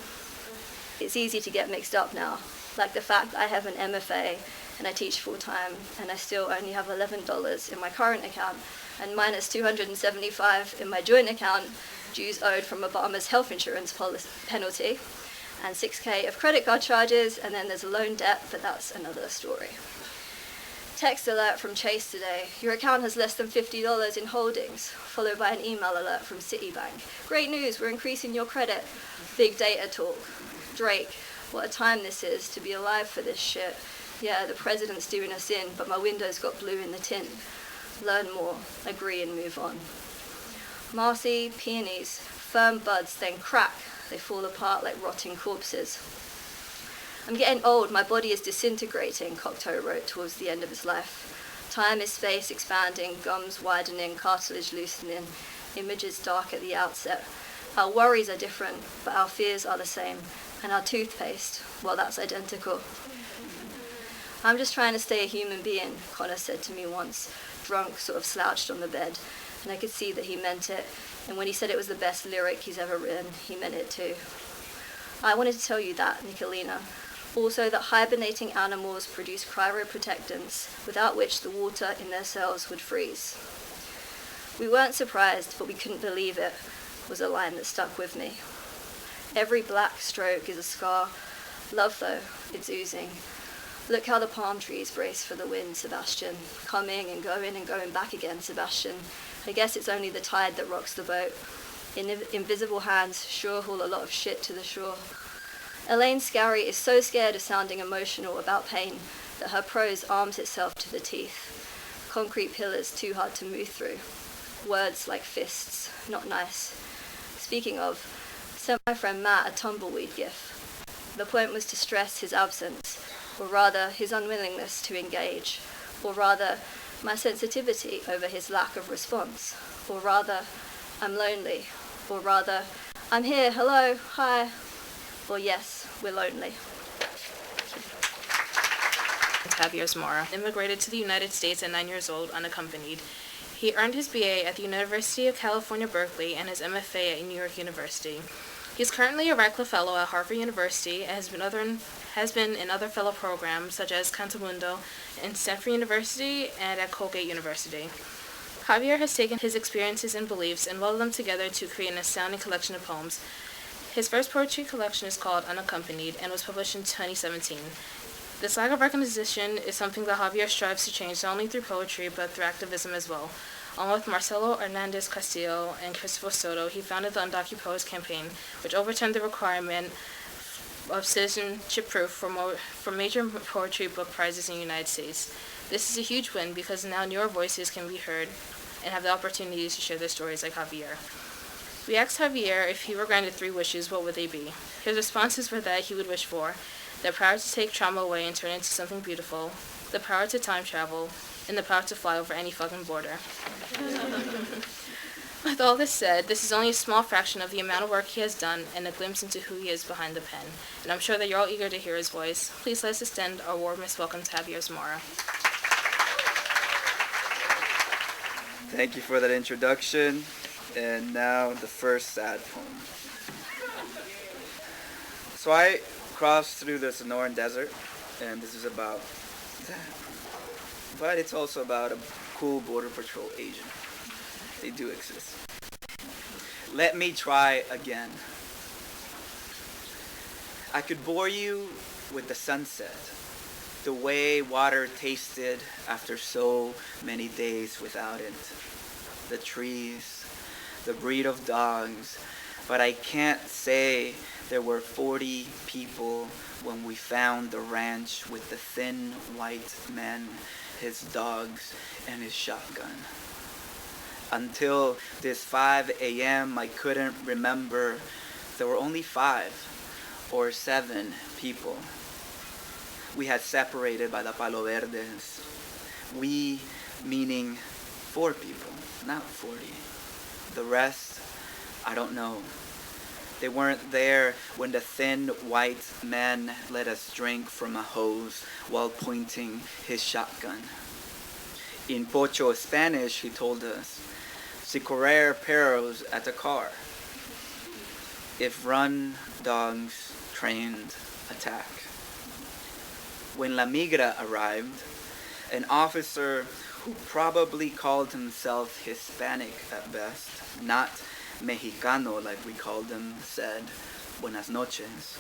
It's easy to get mixed up now, like the fact that I have an MFA and I teach full-time and I still only have $11 in my current account and minus $275 in my joint account, dues owed from Obama's health insurance penalty, and $6,000 of credit card charges, and then there's a loan debt, but that's another story. Text alert from Chase today. Your account has less than $50 in holdings, followed by an email alert from Citibank. Great news, we're increasing your credit. Big data talk. Drake, what a time this is to be alive for this shit. Yeah, the president's doing us in, but my window's got blue in the tint. Learn more, agree and move on. Marcy, peonies, firm buds, then crack. They fall apart like rotting corpses. I'm getting old, my body is disintegrating, Cocteau wrote towards the end of his life. Time is space expanding, gums widening, cartilage loosening, images dark at the outset. Our worries are different, but our fears are the same. And our toothpaste, well, that's identical. I'm just trying to stay a human being, Connor said to me once, drunk, sort of slouched on the bed. And I could see that he meant it. And when he said it was the best lyric he's ever written, he meant it too. I wanted to tell you that, Nicolina. Also that hibernating animals produce cryoprotectants, without which the water in their cells would freeze. We weren't surprised, but we couldn't believe it, was a line that stuck with me. Every black stroke is a scar. Love, though, it's oozing. Look how the palm trees brace for the wind, Sebastian. Coming and going back again, Sebastian. I guess it's only the tide that rocks the boat. Invisible hands sure haul a lot of shit to the shore. Elaine Scarry is so scared of sounding emotional about pain that her prose arms itself to the teeth. Concrete pillars too hard to move through. Words like fists, not nice. Speaking of, sent my friend Matt a tumbleweed gif. The point was to stress his absence, or rather his unwillingness to engage, or rather my sensitivity over his lack of response, or rather I'm lonely, or rather I'm here, hello, hi, or yes, we're lonely. Javier Zamora immigrated to the United States at 9 years old, unaccompanied. He earned his BA at the University of California, Berkeley, and his MFA at New York University. He is currently a Radcliffe Fellow at Harvard University and has been in other fellow programs such as Cantamundo in Stanford University and at Colgate University. Javier has taken his experiences and beliefs and welded them together to create an astounding collection of poems. His first poetry collection is called Unaccompanied and was published in 2017. This lack of recognition is something that Javier strives to change not only through poetry but through activism as well. Along with Marcelo Hernandez Castillo and Christopher Soto, he founded the UndocuPoets campaign, which overturned the requirement of citizenship proof for major poetry book prizes in the United States. This is a huge win because now newer voices can be heard and have the opportunities to share their stories like Javier. We asked Javier if he were granted 3 wishes, what would they be? His responses were that he would wish for the power to take trauma away and turn it into something beautiful, the power to time travel, and the power to fly over any fucking border. With all this said, this is only a small fraction of the amount of work he has done and a glimpse into who he is behind the pen. And I'm sure that you're all eager to hear his voice. Please let's extend our warmest welcome to Javier Zamora. Thank you for that introduction. And now the first sad poem. So I crossed through the Sonoran Desert, and this is about that. But it's also about a cool Border Patrol agent. They do exist. Let me try again. I could bore you with the sunset, the way water tasted after so many days without it, the trees, the breed of dogs, but I can't say there were 40 people when we found the ranch with the thin white man, his dogs, and his shotgun. Until this 5 a.m., I couldn't remember. There were only 5 or 7 people. We had separated by the Palo Verdes. We, meaning 4 people, not 40. The rest, I don't know. They weren't there when the thin white man let us drink from a hose while pointing his shotgun. In Pocho Spanish, he told us, "Si correr perros at the car." If run dogs trained attack. When La Migra arrived, an officer who probably called himself Hispanic at best, not Mexicano like we called him, said buenas noches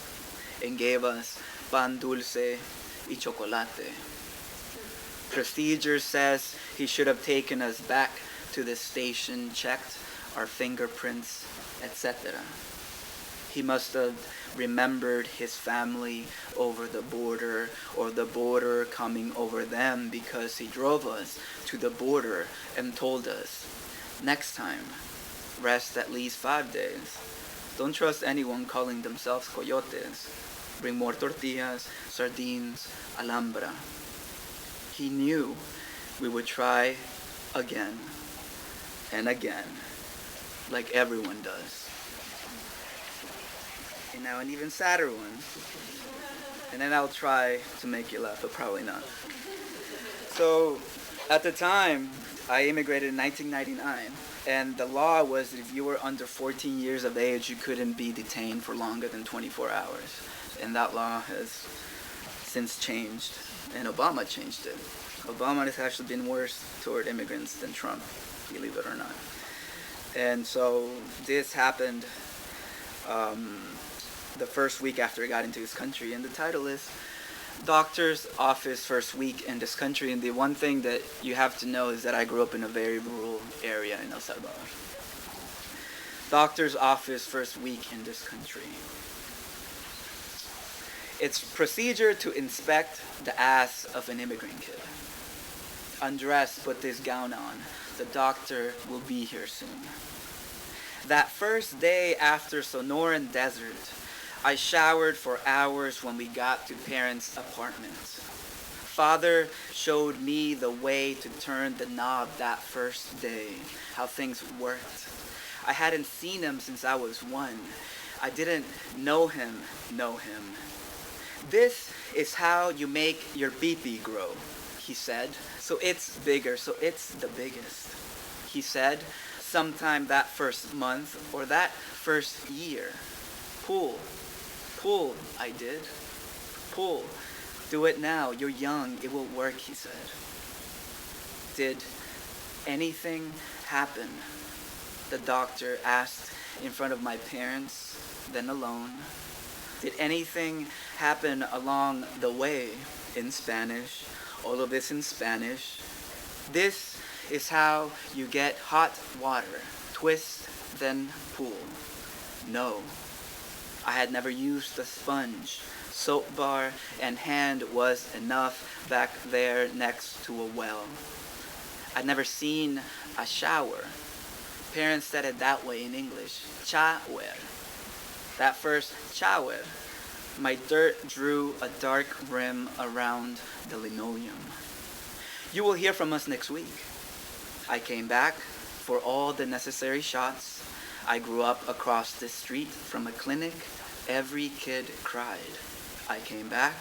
and gave us pan dulce y chocolate. Procedure says he should have taken us back to the station, checked our fingerprints, etc. He must have remembered his family over the border, or the border coming over them, because he drove us to the border and told us, next time, rest at least 5 days. Don't trust anyone calling themselves coyotes. Bring more tortillas, sardines, Alhambra. He knew we would try again and again, like everyone does. And now an even sadder one. And then I'll try to make you laugh, but probably not. So, at the time, I immigrated in 1999. And the law was that if you were under 14 years of age, you couldn't be detained for longer than 24 hours. And that law has since changed, and Obama changed it. Obama has actually been worse toward immigrants than Trump, believe it or not. And so this happened the first week after I got into this country, and the title is Doctor's Office First Week in This Country. And the one thing that you have to know is that I grew up in a very rural area in El Salvador. Doctor's Office First Week in This Country. It's procedure to inspect the ass of an immigrant kid. Undress, put this gown on. The doctor will be here soon. That first day after Sonoran Desert, I showered for hours when we got to parents' apartments. Father showed me the way to turn the knob that first day, how things worked. I hadn't seen him since I was 1. I didn't know him. This is how you make your pee-pee grow, he said. So it's bigger, so it's the biggest. He said, sometime that first month or that first year. Pull, I did. Pull. Do it now. You're young. It will work, he said. Did anything happen? The doctor asked in front of my parents, then alone. Did anything happen along the way? In Spanish. All of this in Spanish. This is how you get hot water. Twist, then pull. No. I had never used a sponge. Soap bar and hand was enough back there next to a well. I'd never seen a shower. Parents said it that way in English. Shower. That first shower, my dirt drew a dark rim around the linoleum. You will hear from us next week. I came back for all the necessary shots. I grew up across the street from a clinic. Every kid cried. I came back.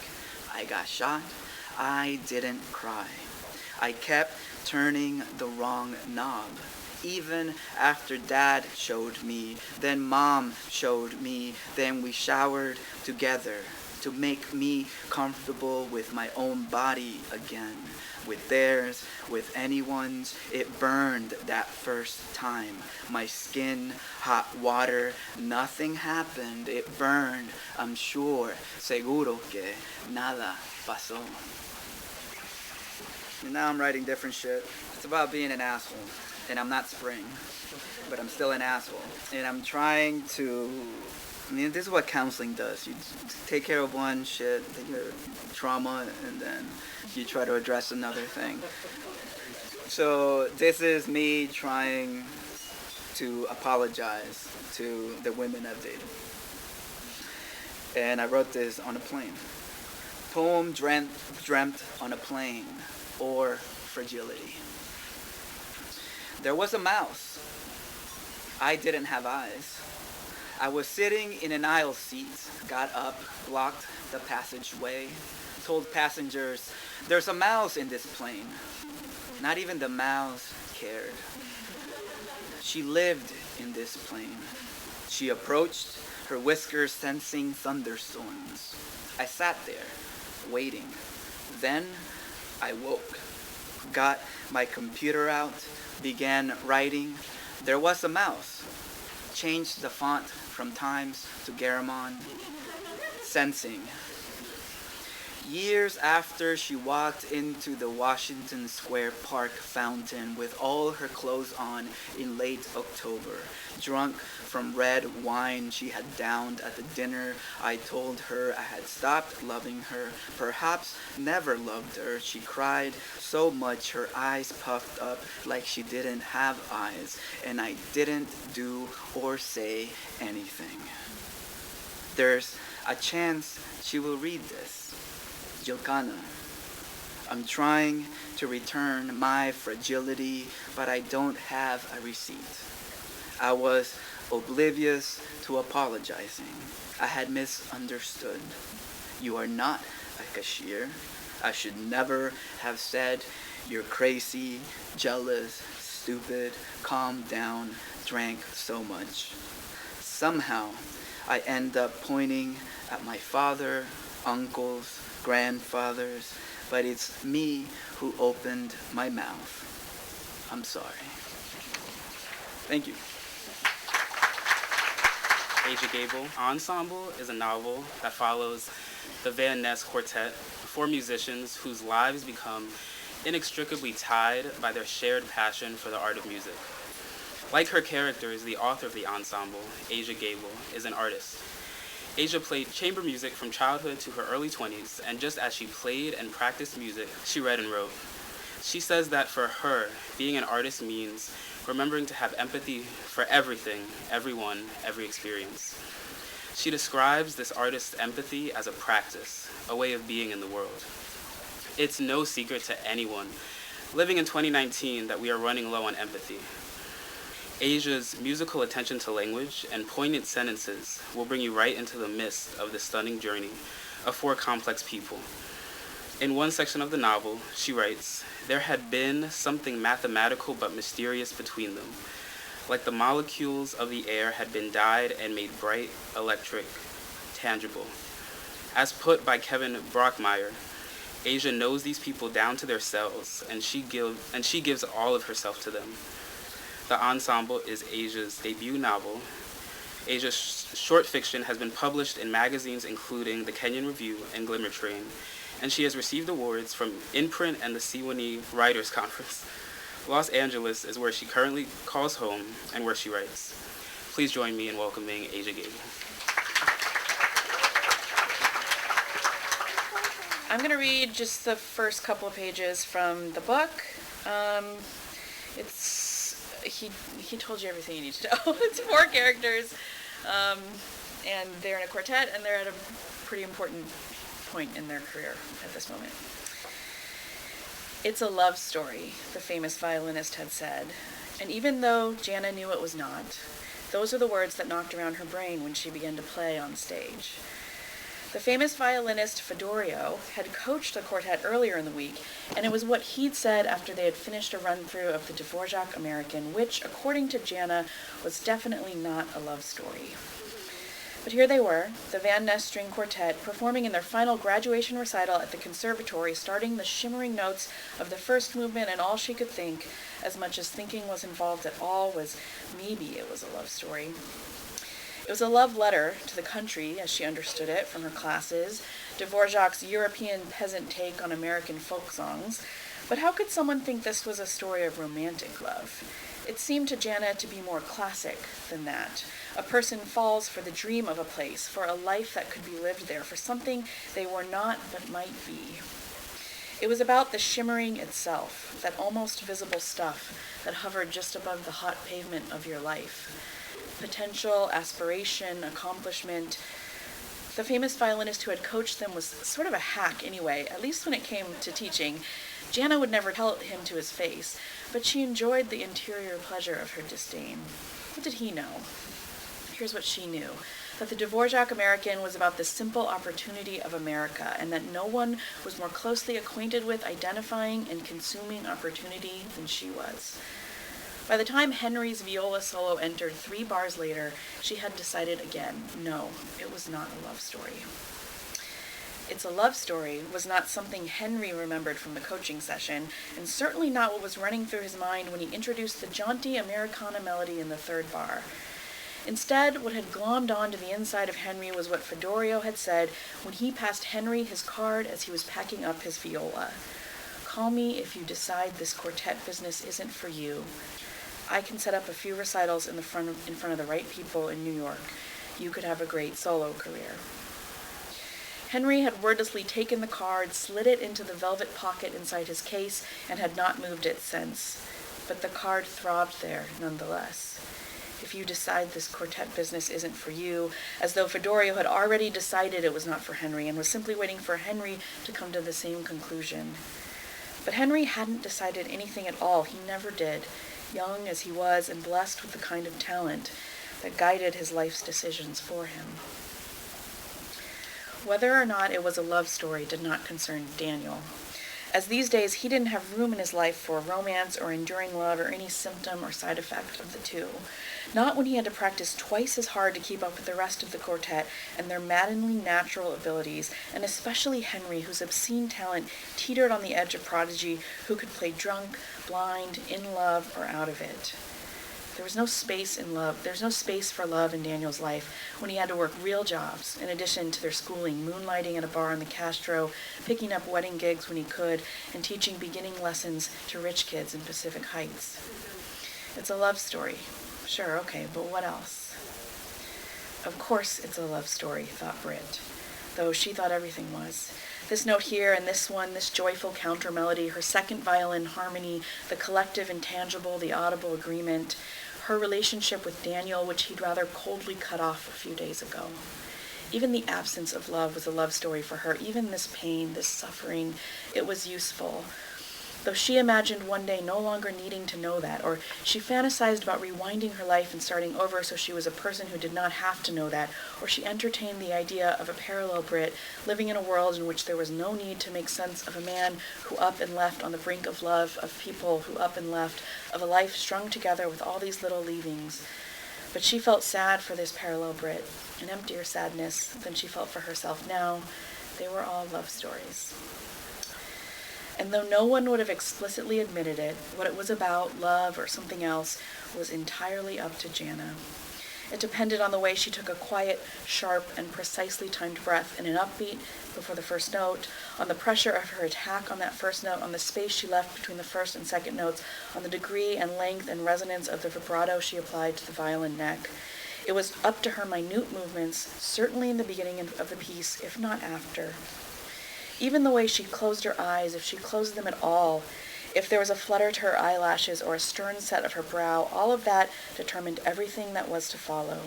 I got shot. I didn't cry. I kept turning the wrong knob. Even after Dad showed me, then Mom showed me, then we showered together to make me comfortable with my own body again. With theirs, with anyone's, it burned that first time. My skin, hot water, nothing happened. It burned, I'm sure. Seguro que nada pasó. And now I'm writing different shit. It's about being an asshole. And I'm not Spring, but I'm still an asshole. And I'm trying to, this is what counseling does. You take care of one shit, your trauma, and then you try to address another thing. So this is me trying to apologize to the women I've dated. And I wrote this on a plane. Poem dreamt on a plane, or fragility. There was a mouse. I didn't have eyes. I was sitting in an aisle seat, got up, blocked the passageway, told passengers, there's a mouse in this plane. Not even the mouse cared. She lived in this plane. She approached, her whiskers sensing thunderstorms. I sat there, waiting. Then I woke, got my computer out, began writing. There was a mouse. Changed the font from Times to Garamond. Sensing. Years after she walked into the Washington Square Park fountain with all her clothes on in late October. drunk from red wine she had downed at the dinner. I told her I had stopped loving her, perhaps never loved her. She cried so much her eyes puffed up like she didn't have eyes, and I didn't do or say anything. There's a chance she will read this. Jilkana. I'm trying to return my fragility, but I don't have a receipt. I was oblivious to apologizing. I had misunderstood. You are not a cashier. I should never have said you're crazy, jealous, stupid, calm down, drank so much. Somehow, I end up pointing at my father, uncles, grandfathers, but it's me who opened my mouth. I'm sorry. Thank you. Asia Gabel. Ensemble is a novel that follows the Van Ness Quartet, four musicians whose lives become inextricably tied by their shared passion for the art of music. Like her characters, the author of the ensemble, Asia Gabel, is an artist. Asia played chamber music from childhood to her early 20s, and just as she played and practiced music, she read and wrote. She says that for her, being an artist means remembering to have empathy for everything, everyone, every experience. She describes this artist's empathy as a practice, a way of being in the world. It's no secret to anyone living in 2019 that we are running low on empathy. Asia's musical attention to language and poignant sentences will bring you right into the midst of the stunning journey of four complex people. In one section of the novel, she writes, "There had been something mathematical but mysterious between them, like the molecules of the air had been dyed and made bright, electric, tangible." As put by Kevin Brockmeyer, Asia knows these people down to their cells, and she gives all of herself to them. The Ensemble is Asia's debut novel. Asia's short fiction has been published in magazines including the Kenyon Review and Glimmer Train, and she has received awards from Imprint and the Sewanee Writers Conference. Los Angeles is where she currently calls home and where she writes. Please join me in welcoming Asia Gabel. I'm going to read just the first couple of pages from the book. He told you everything you need to know. It's four characters, and they're in a quartet, and they're at a pretty important point in their career at this moment. It's a love story, the famous violinist had said, and even though Jana knew it was not, those are the words that knocked around her brain when she began to play on stage. The famous violinist Fedorio had coached the quartet earlier in the week, and it was what he'd said after they had finished a run-through of the Dvorak American, which, according to Jana, was definitely not a love story. But here they were, the Van Ness String Quartet, performing in their final graduation recital at the conservatory, starting the shimmering notes of the first movement, and all she could think, as much as thinking was involved at all, was maybe it was a love story. It was a love letter to the country, as she understood it from her classes, Dvorak's European peasant take on American folk songs. But how could someone think this was a story of romantic love? It seemed to Jana to be more classic than that. A person falls for the dream of a place, for a life that could be lived there, for something they were not but might be. It was about the shimmering itself, that almost visible stuff that hovered just above the hot pavement of your life. Potential, aspiration, accomplishment. The famous violinist who had coached them was sort of a hack anyway, at least when it came to teaching. Jana would never tell him to his face, but she enjoyed the interior pleasure of her disdain. What did he know? Here's what she knew. That the Dvorak American was about the simple opportunity of America, and that no one was more closely acquainted with identifying and consuming opportunity than she was. By the time Henry's viola solo entered 3 bars later, she had decided again, no, it was not a love story. It's a love story was not something Henry remembered from the coaching session, and certainly not what was running through his mind when he introduced the jaunty Americana melody in the 3rd bar. Instead, what had glommed onto the inside of Henry was what Fedorio had said when he passed Henry his card as he was packing up his viola. Call me if you decide this quartet business isn't for you. I can set up a few recitals in front of the right people in New York. You could have a great solo career. Henry had wordlessly taken the card, slid it into the velvet pocket inside his case, and had not moved it since. But the card throbbed there nonetheless. If you decide this quartet business isn't for you, as though Fedorio had already decided it was not for Henry and was simply waiting for Henry to come to the same conclusion. But Henry hadn't decided anything at all. He never did, young as he was and blessed with the kind of talent that guided his life's decisions for him. Whether or not it was a love story did not concern Daniel, as these days he didn't have room in his life for romance or enduring love or any symptom or side effect of the two. Not when he had to practice twice as hard to keep up with the rest of the quartet and their maddeningly natural abilities, and especially Henry, whose obscene talent teetered on the edge of prodigy, who could play drunk, blind, in love, or out of it. There's no space for love in Daniel's life when he had to work real jobs, in addition to their schooling, moonlighting at a bar in the Castro, picking up wedding gigs when he could, and teaching beginning lessons to rich kids in Pacific Heights. It's a love story. Sure, okay, but what else? Of course it's a love story, thought Britt, though she thought everything was. This note here and this one, this joyful counter melody, her second violin harmony, the collective intangible, the audible agreement, her relationship with Daniel, which he'd rather coldly cut off a few days ago. Even the absence of love was a love story for her. Even this pain, this suffering, it was useful. Though she imagined one day no longer needing to know that, or she fantasized about rewinding her life and starting over so she was a person who did not have to know that, or she entertained the idea of a parallel Brit living in a world in which there was no need to make sense of a man who up and left on the brink of love, of people who up and left, of a life strung together with all these little leavings. But she felt sad for this parallel Brit, an emptier sadness than she felt for herself now. They were all love stories. And though no one would have explicitly admitted it, what it was about, love or something else, was entirely up to Jana. It depended on the way she took a quiet, sharp, and precisely timed breath in an upbeat before the first note, on the pressure of her attack on that first note, on the space she left between the first and second notes, on the degree and length and resonance of the vibrato she applied to the violin neck. It was up to her minute movements, certainly in the beginning of the piece, if not after. Even the way she closed her eyes, if she closed them at all, if there was a flutter to her eyelashes or a stern set of her brow, all of that determined everything that was to follow.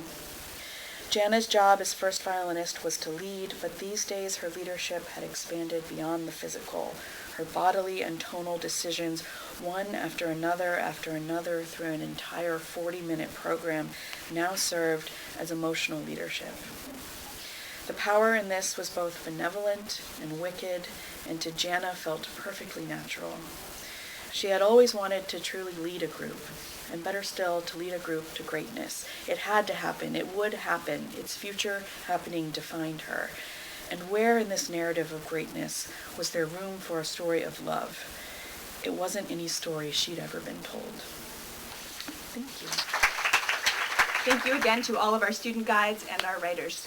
Jana's job as first violinist was to lead, but these days her leadership had expanded beyond the physical. Her bodily and tonal decisions, one after another through an entire 40-minute program, now served as emotional leadership. The power in this was both benevolent and wicked, and to Jana felt perfectly natural. She had always wanted to truly lead a group, and better still, to lead a group to greatness. It had to happen. It would happen. Its future happening defined her. And where in this narrative of greatness was there room for a story of love? It wasn't any story she'd ever been told. Thank you. Thank you again to all of our student guides and our writers.